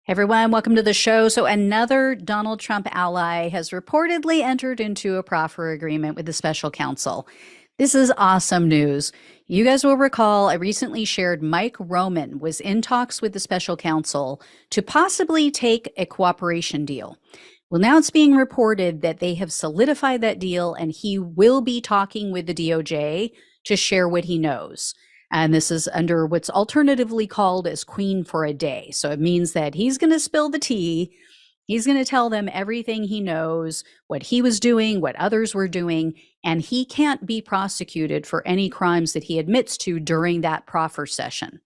Everyone, welcome to the show. So, another Donald Trump ally has reportedly entered into a proffer agreement with the special counsel. This is awesome news. You guys will recall I recently shared Mike Roman was in talks with the special counsel to possibly take a cooperation deal. Well, now it's being reported that they have solidified that deal and he will be talking with the DOJ to share what he knows. And this is under what's alternatively called as Queen for a Day. So it means that he's going to spill the tea. He's going to tell them everything he knows, what he was doing, what others were doing, and he can't be prosecuted for any crimes that he admits to during that proffer session.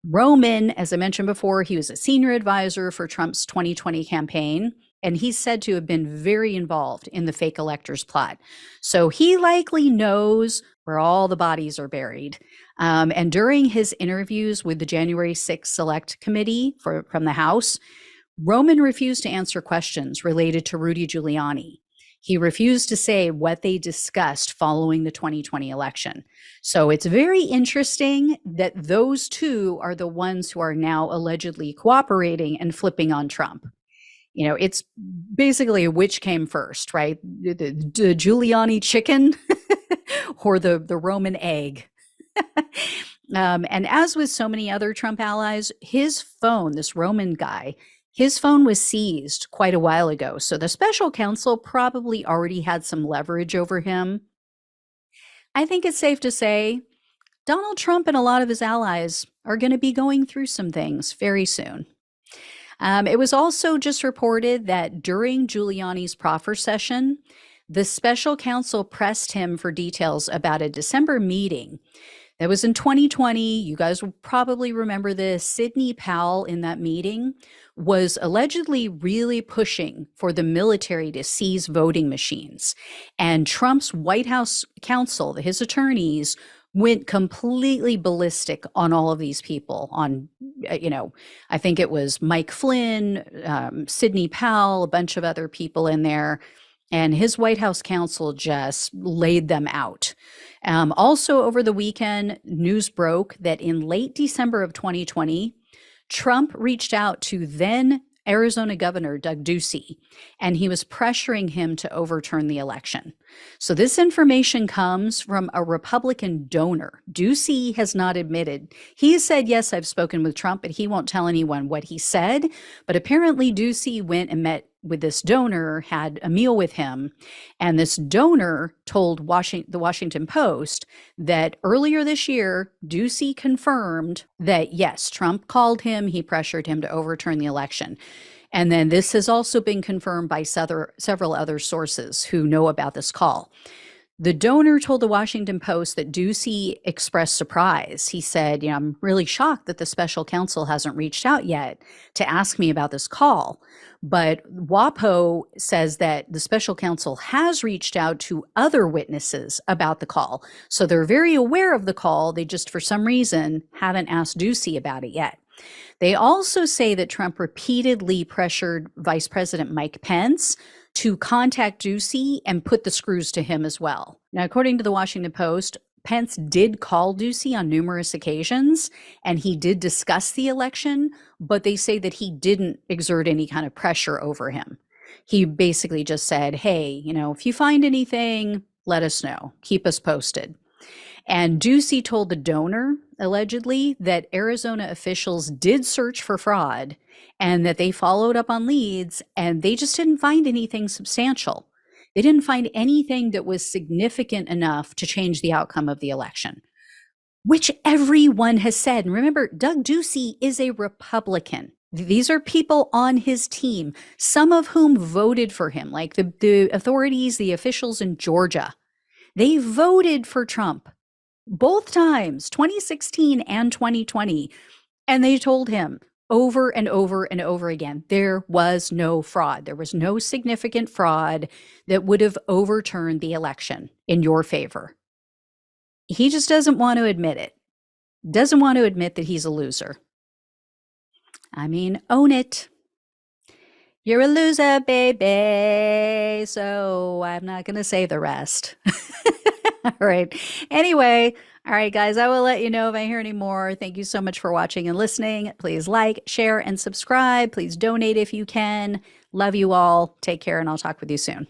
Roman, as I mentioned before, he was a senior advisor for Trump's 2020 campaign, and he's said to have been very involved in the fake electors plot. So he likely knows where all the bodies are buried. And during his interviews with the January 6th Select Committee from the House, Roman refused to answer questions related to Rudy Giuliani. He refused to say what they discussed following the 2020 election. So it's very interesting that those two are the ones who are now allegedly cooperating and flipping on Trump. You know, it's basically which came first, right? The Giuliani chicken or the Roman egg. And as with so many other Trump allies, his phone, this Roman guy, his phone was seized quite a while ago. So the special counsel probably already had some leverage over him. I think it's safe to say Donald Trump and a lot of his allies are going to be going through some things very soon. It was also just reported that during Giuliani's proffer session, the special counsel pressed him for details about a December meeting that was in 2020. You guys will probably remember this. Sidney Powell in that meeting was allegedly really pushing for the military to seize voting machines. And Trump's White House counsel, his attorneys, went completely ballistic on all of these people on, I think it was Mike Flynn, Sidney Powell, a bunch of other people in there. And his White House counsel just laid them out. Also over the weekend, news broke that in late December of 2020, Trump reached out to then Arizona Governor Doug Ducey, and he was pressuring him to overturn the election. So this information comes from a Republican donor. Ducey has not admitted. He said, yes, I've spoken with Trump, but he won't tell anyone what he said. But apparently Ducey went and met with this donor, had a meal with him, and this donor told the Washington Post that earlier this year, Ducey confirmed that, yes, Trump called him, he pressured him to overturn the election. And then this has also been confirmed by several other sources who know about this call. The donor told the Washington Post that Ducey expressed surprise. He said, I'm really shocked that the special counsel hasn't reached out yet to ask me about this call. But WAPO says that the special counsel has reached out to other witnesses about the call. So they're very aware of the call. They just, for some reason, haven't asked Ducey about it yet. They also say that Trump repeatedly pressured Vice President Mike Pence to contact Ducey and put the screws to him as well. Now, according to the Washington Post, Pence did call Ducey on numerous occasions, and he did discuss the election, but they say that he didn't exert any kind of pressure over him. He basically just said, hey, if you find anything, let us know. Keep us posted. And Ducey told the donor, allegedly, that Arizona officials did search for fraud and that they followed up on leads and they just didn't find anything substantial. They didn't find anything that was significant enough to change the outcome of the election, which everyone has said. And remember, Doug Ducey is a Republican. These are people on his team, some of whom voted for him, like the authorities, the officials in Georgia. They voted for Trump both times, 2016 and 2020. And they told him over and over and over again, there was no fraud. There was no significant fraud that would have overturned the election in your favor. He just doesn't want to admit it. Doesn't want to admit that he's a loser. I mean, own it. You're a loser, baby. So I'm not going to say the rest. All right. Anyway, All right, guys, I will let you know if I hear any more. Thank you so much for watching and listening. Please like, share, and subscribe. Please donate if you can. Love you all. Take care, and I'll talk with you soon.